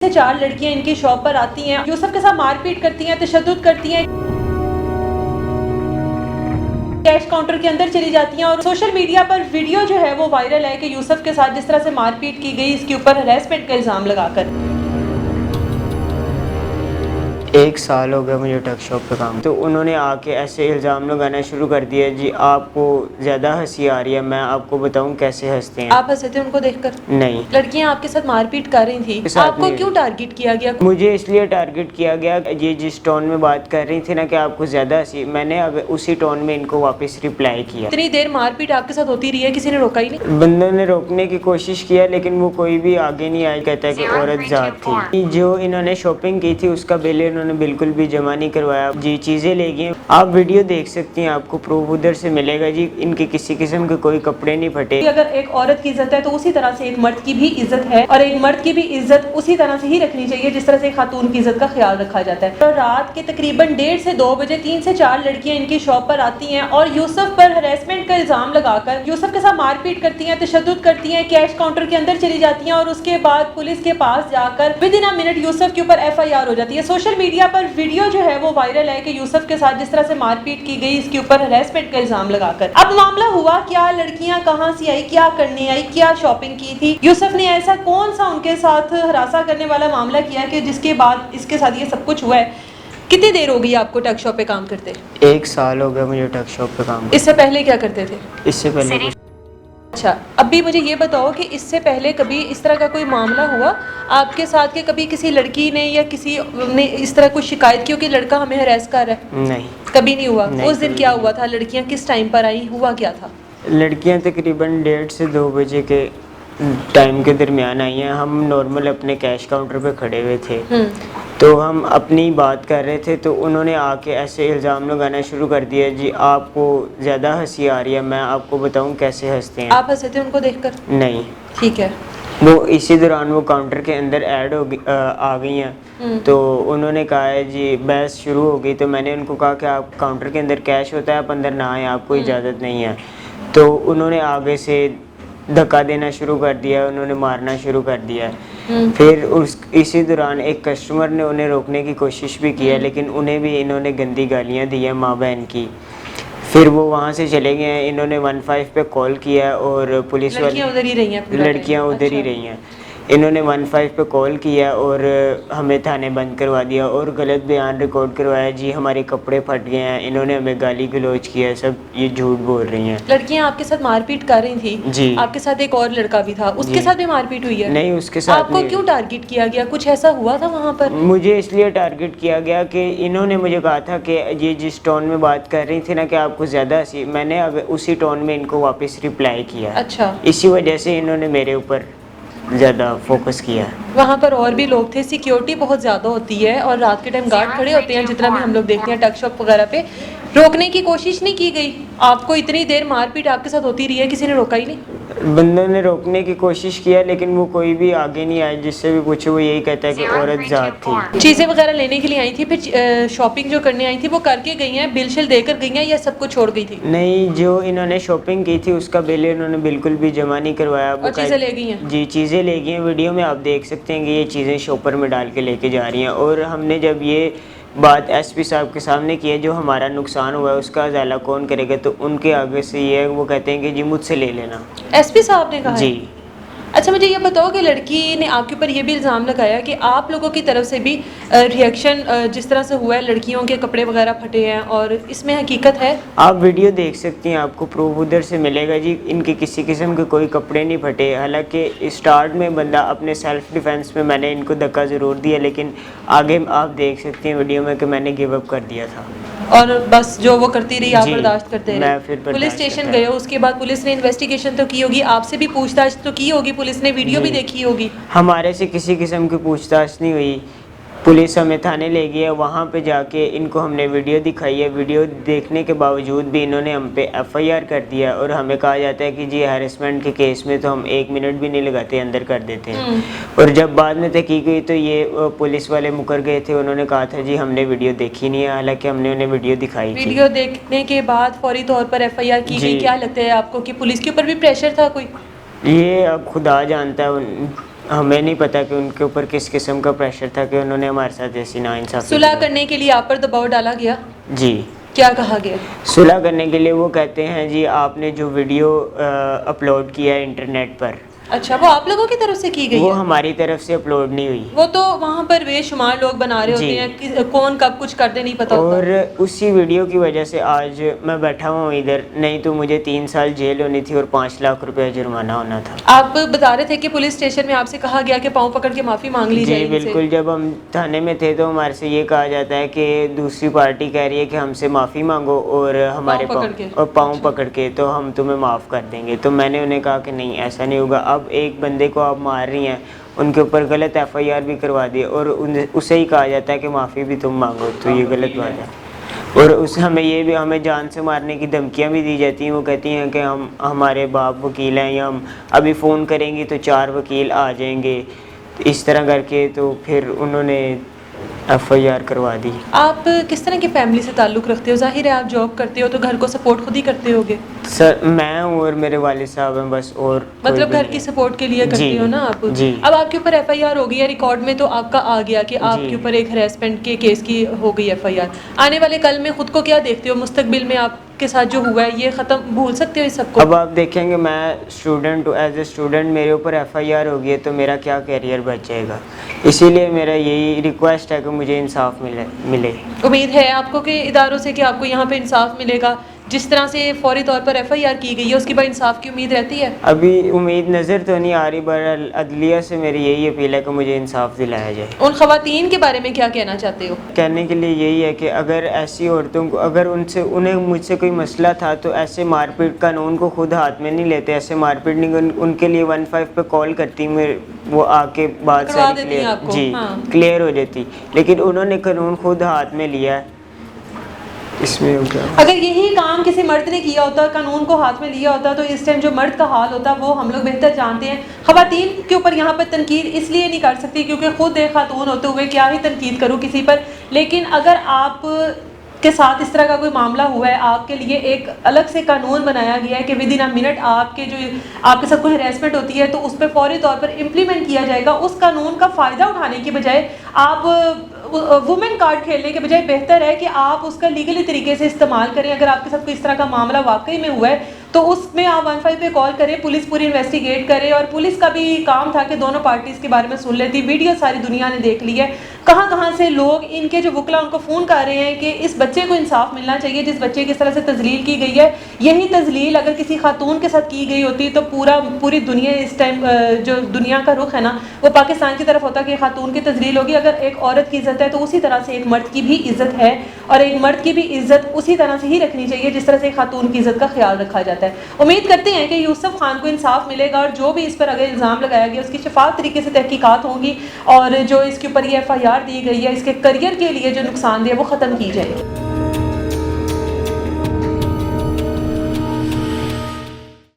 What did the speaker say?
से 4 लड़कियां इनकी शॉप पर आती हैं, यूसुफ के साथ मारपीट करती हैं, तशद्दुद करती हैं, कैश काउंटर के अंदर चली जाती हैं और सोशल मीडिया पर वीडियो जो है वो वायरल है कि यूसुफ के साथ जिस तरह से मारपीट की गई, इसके ऊपर हरासमेंट का इल्ज़ाम लगाकर। 1 साल हो गया मुझे टक शॉप पे काम, तो उन्होंने आके ऐसे इल्ज़ाम लगाना शुरू कर दिया। जी आपको ज़्यादा हंसी आ रही है, मैं आपको बताऊं कैसे हंसते हैं। आप हंसे थे उनको देखकर? नहीं। लड़कियां आपके साथ मारपीट कर रही थी, आपको क्यों टारगेट किया गया? मुझे इसलिए टारगेट किया गया, ये जिस टोन में बात कर रही थी ना कि आपको ज़्यादा हंसी, मैंने अगर उसी टोन में इनको वापस रिप्लाई किया। इतनी देर मारपीट आपके साथ होती रही है, किसी ने रोका ही नहीं? बंदों ने रोकने की कोशिश किया लेकिन वो कोई भी आगे नहीं आया। कहता है कि औरत जात थी। जो इन्होंने शॉपिंग की थी उसका बिल इन्होंने बिल्कुल भी जमा नहीं करवाया। जी चीज़ें ले गई, आप वीडियो देख सकती हैं, आपको प्रूफ उधर से मिलेगा। जी इनके किसी किस्म के कोई कपड़े नहीं फटे। अगर एक औरत की इज्जत है तो उसी तरह से एक मर्द की भी इज्जत है, और एक मर्द की भी इज्जत उसी तरह से ही रखनी चाहिए जिस तरह से खातून की इज्जत का ख्याल रखा जाता है। तो रात के तकरीबन 1:30 से 2 बजे 3 से 4 लड़कियां इनकी शॉप पर आती हैं और यूसुफ पर हरासमेंट का इल्जाम लगाकर यूसुफ के साथ मारपीट करती हैं, तशद्दुद करती हैं, कैश काउंटर के अंदर चली जाती हैं और उसके बाद पुलिस के पास जाकर with in a minute Yusuf के ऊपर FIR हो जाती है। सोशल मीडिया पर वीडियो जो है वो वायरल है कि यूसुफ के साथ जिस तरह से मारपीट की गई, इसके ऊपर हरासमेंट का इल्जाम लगाकर। अब मामला हुआ क्या, लड़कियां कहां से आई, क्या करने आई, क्या शॉपिंग की थी, यूसुफ ने ऐसा कौन सा उनके साथ हरासा करने वाला मामला किया कि जिसके बाद इसके साथ ये सब कुछ हुआ है? कितनी देर हो गई आपको टक शॉप पे काम करते? 1 साल हो गया मुझे टक शॉप पे काम। इससे पहले क्या करते थे? इससे पहले अच्छा, अभी मुझे ये बताओ कि इससे पहले कभी इस तरह का कोई मामला हुआ आपके साथ कि कभी किसी लड़की ने या किसी ने इस तरह कुछ शिकायत की हो कि लड़का हमें हरास कर रहा है? नहीं, कभी नहीं हुआ। नहीं, उस दिन क्या हुआ था? लड़कियां किस टाइम पर आई, हुआ क्या था? लड़कियां तकरीबन 1:30 से 2 बजे के टाइम के दरमियान आई हैं। हम नॉर्मल अपने कैश काउंटर पे खड़े हुए थे, तो हम अपनी बात कर रहे थे, तो उन्होंने आके ऐसे इल्ज़ाम लगाना शुरू कर दिया। जी आपको ज़्यादा हंसी आ रही है, मैं आपको बताऊं कैसे हंसते हैं। आप हंसे थे उनको देखकर? नहीं। ठीक है। वो इसी दौरान वो काउंटर के अंदर ऐड हो गई आ गई हैं, तो उन्होंने कहा है जी बहस शुरू हो गई। तो मैंने उनको कहा कि आप काउंटर के अंदर कैश होता है, आप अंदर ना आए, आपको इजाज़त नहीं है। तो उन्होंने आगे से धक्का देना शुरू कर दिया, उन्होंने मारना शुरू कर दिया। फिर इसी दौरान एक कस्टमर ने उन्हें रोकने की कोशिश भी की है, लेकिन उन्हें भी इन्होंने गंदी गालियाँ दी हैं माँ बहन की। फिर वो वहाँ से चले गए हैं। इन्होंने 15 पे कॉल किया है और पुलिस वाले लड़कियां उधर ही रही हैं? लड़कियाँ उधर ही रही हैं। इन्होंने 15 पे कॉल किया और हमें थाने बंद करवा दिया और गलत बयान रिकॉर्ड करवाया। जी हमारे कपड़े फट गए हैं, इन्होंने हमें गाली गलौज किया, सब ये झूठ बोल रही हैं। लड़कियां आपके साथ मारपीट कर रही थी? जी। आपके साथ एक और लड़का भी था, उसके साथ भी मारपीट हुई है? नहीं, उसके साथ आपको क्यों टारगेट किया गया? कुछ ऐसा हुआ था वहाँ पर? मुझे इसलिए टारगेट किया गया कि इन्होंने मुझे कहा था कि ये जिस टोन में बात कर रही थी ना कि आपको ज़्यादा हंसी, मैंने अगर उसी टोन में इनको वापस रिप्लाई किया। अच्छा। इसी वजह से इन्होंने मेरे ऊपर ज़्यादा फोकस किया। वहाँ पर और भी लोग थे, सिक्योरिटी बहुत ज़्यादा होती है और रात के टाइम गार्ड खड़े होते हैं, जितना भी हम लोग देखते हैं टक शॉप वगैरह पे। रोकने की कोशिश नहीं की गई? आपको इतनी देर मारपीट आपके साथ होती रही है, किसी ने रोका ही नहीं? बंदों ने रोकने की कोशिश किया लेकिन वो कोई भी आगे नहीं आया। जिससे भी पूछे वो यही कहता है कि औरत जात थी। चीज़ें वगैरह लेने के लिए आई थी, फिर शॉपिंग जो करने आई थी वो करके गई हैं, बिल शिल देकर गई हैं या सब कुछ छोड़ गई थी? नहीं, जो इन्होंने शॉपिंग की थी उसका बिल इन्होंने बिल्कुल भी जमा नहीं करवाया। और चीज़ें ले गई हैं? जी चीज़ें ले गई हैं। वीडियो में आप देख सकते हैं कि ये चीज़ें शॉपर में डाल के लेके जा रही हैं। और हमने जब ये बात SP साहब के सामने की है, जो हमारा नुकसान हुआ है उसका अज़ाला कौन करेगा, तो उनके आगे से ये वो कहते हैं कि जी मुझसे ले लेना। SP साहब ने कहा? जी। अच्छा, मुझे ये बताओ कि लड़की ने आपके ऊपर ये भी इल्ज़ाम लगाया कि आप लोगों की तरफ से भी रिएक्शन जिस तरह से हुआ है, लड़कियों के कपड़े वगैरह फटे हैं, और इसमें हकीकत है? आप वीडियो देख सकती हैं, आपको प्रूफ उधर से मिलेगा। जी इनके किसी किस्म के कोई कपड़े नहीं फटे। हालांकि स्टार्ट में बंदा अपने सेल्फ डिफेंस में मैंने इनको धक्का ज़रूर दिया, लेकिन आगे आप देख सकती हैं वीडियो में कि मैंने गिव अप कर दिया था और बस जो वो करती रही, आप बर्दाश्त करते रहे। मैं फिर पुलिस स्टेशन गए हो, उसके बाद पुलिस ने इन्वेस्टिगेशन तो की होगी, आपसे भी पूछताछ तो की होगी, पुलिस ने वीडियो भी देखी होगी? हमारे से किसी किस्म की पूछताछ नहीं हुई। पुलिस हमें थाने ले गई है, वहाँ पे जाके इनको हमने वीडियो दिखाई है। वीडियो देखने के बावजूद भी इन्होंने हम पे FIR कर दिया और हमें कहा जाता है कि जी हैरेसमेंट के केस में तो हम 1 मिनट भी नहीं लगाते, अंदर कर देते हैं। और जब बाद में तहकीक हुई तो ये पुलिस वाले मुकर गए थे। उन्होंने कहा था जी हमने वीडियो देखी नहीं है, हालांकि हमने उन्हें वीडियो दिखाई थी। वीडियो देखने के बाद फौरी तौर पर FIR की गई। क्या लगता है आपको कि पुलिस के ऊपर भी प्रेशर था कोई? ये अब खुदा जानता है। हमें नहीं पता कि उनके ऊपर किस किस्म का प्रेशर था कि उन्होंने हमारे साथ ऐसी नाइंसाफ़ी सुलह की। करने के लिए आप पर दबाव डाला गया? जी, क्या कहा गया? सुलह करने के लिए वो कहते हैं जी आपने जो वीडियो अपलोड किया है इंटरनेट पर, अच्छा, वो आप लोगों की तरफ से की गई वो है? हमारी तरफ से अपलोड नहीं हुई। वो तो वहाँ पर बेशुमार लोग बना रहे होते जी। हैं कि कौन कब कुछ कर दे नहीं पता होता। और उसी वीडियो की वजह से आज मैं बैठा हुआ इधर, नहीं तो मुझे 3 साल जेल होनी थी और 5 लाख रुपए जुर्माना होना था। आप बता रहे थे कि पुलिस स्टेशन में आपसे कहा गया कि पाँव पकड़ के माफ़ी मांग ली जाए जी इनसे। बिल्कुल, जब हम थाने में थे तो हमारे से ये कहा जाता है कि दूसरी पार्टी कह रही है कि हमसे माफ़ी मांगो और हमारे पाँव पकड़ के? पाँव अच्छा। पकड़ के तो हम तुम्हें माफ़ कर देंगे। तो मैंने उन्हें कहा कि नहीं, ऐसा नहीं होगा। अब एक बंदे को आप मार रही हैं, उनके ऊपर गलत एफआईआर भी करवा दी और उसे ही कहा जाता है कि माफ़ी भी तुम मांगो, तो ये गलत बात है। और उस हमें जान से मारने की धमकियां भी दी जाती हैं। वो कहती हैं कि हमारे बाप वकील हैं या हम अभी फ़ोन करेंगे तो 4 वकील आ जाएंगे, इस तरह करके तो फिर उन्होंने एफआईआर करवा दी। आप किस तरह की फैमिली से ताल्लुक़ रखते हो? ज़ाहिर है आप जॉब करते हो तो घर को सपोर्ट खुद ही करते होगे। सर मैं हूँ और मेरे वालिद साहब हैं बस, और कोई मतलब भी घर नहीं की है। सपोर्ट के लिए करते जी, हो ना आप। जी। अब आपके ऊपर एफआईआर हो गई है, रिकॉर्ड में तो आपका आ गया कि आपके जी। ऊपर एक हरेसमेंट के केस की हो गई एफआईआर। आने वाले कल में खुद को क्या देखते हो, मुस्तकबिल में आपके साथ जो हुआ है ये ख़त्म भूल सकते हो इस सबको? अब आप देखेंगे, मैं स्टूडेंट हूँ, एज ए स्टूडेंट मेरे ऊपर एफआईआर होगी है तो मेरा क्या करियर बच जाएगा। इसीलिए मेरा यही रिक्वेस्ट है कि मुझे इंसाफ मिले। उम्मीद है आपको कि इदारों से कि आपको यहाँ पे इंसाफ मिलेगा? जिस तरह से फौरी तौर पर एफआईआर की गई है उसके बाद इंसाफ की उम्मीद रहती है? अभी उम्मीद नज़र तो नहीं आ रही, पर अदलिया से मेरी यही अपील है कि मुझे इंसाफ दिलाया जाए। उन ख़वातीन के बारे में क्या कहना चाहते हो? कहने के लिए यही है कि अगर ऐसी औरतों को, अगर उन्हें मुझसे कोई मसला था तो ऐसे मारपीट कानून को खुद हाथ में नहीं लेते, ऐसे मारपीट नहीं, उनके लिए 15 पे कॉल करती, वो आके बात करवा सारी देती हैं आपको, जी हाँ। क्लियर हो जाती। लेकिन उन्होंने कानून खुद हाथ में लिया है, इसमें क्या। अगर यही काम किसी मर्द ने किया होता, कानून को हाथ में लिया होता, तो इस टाइम जो मर्द का हाल होता वो हम लोग बेहतर जानते हैं। ख़वातीन के ऊपर यहाँ पर तनकीद इसलिए नहीं कर सकती क्योंकि खुद एक खातून होते हुए क्या ही तनकीद करूँ किसी पर। लेकिन अगर आप के साथ इस तरह का कोई मामला हुआ है, आपके लिए एक अलग से कानून बनाया गया है कि विद इन अ मिनट आपके साथ कोई हरेसमेंट होती है तो उस पर फौरी तौर पर इम्प्लीमेंट किया जाएगा। उस कानून का फ़ायदा उठाने की बजाय आप वुमेन कार्ड खेलने के बजाय बेहतर है कि आप उसका लीगली तरीके से इस्तेमाल करें। अगर आपके साथ कोई इस तरह का मामला वाकई में हुआ है तो उसमें आप 15 पे कॉल करें, पुलिस पूरी इन्वेस्टिगेट करे। और पुलिस का भी काम था कि दोनों पार्टीज़ के बारे में सुन लेती। वीडियो सारी दुनिया ने देख ली है, कहाँ से लोग इनके जो वकला उनको फ़ोन कर रहे हैं कि इस बच्चे को इंसाफ मिलना चाहिए जिस बच्चे की इस तरह से तजलील की गई है। यही तजलील अगर किसी खातून के साथ की गई होती तो पूरी दुनिया इस टाइम जो दुनिया का रुख है ना वो पाकिस्तान की तरफ होता कि खातून की तजलील होगी। अगर एक औरत की इज़्ज़त है तो उसी तरह से एक मर्द की भी इज़्ज़त है, और एक मर्द की भी इज़्ज़त उसी तरह से ही रखनी चाहिए जिस तरह से खातून की इज़्ज़त का ख्याल रखा जाता है। उम्मीद करते हैं कि यूसुफ खान को इंसाफ मिलेगा और जो भी इस पर अगर इल्ज़ाम लगाया गया उसकी शफाफ तरीके से तहकीकात होंगी और जो इसके ऊपर ये एफआईआर दी गई है इसके करियर के लिए जो नुकसानदेह वो ख़त्म की जाएगी।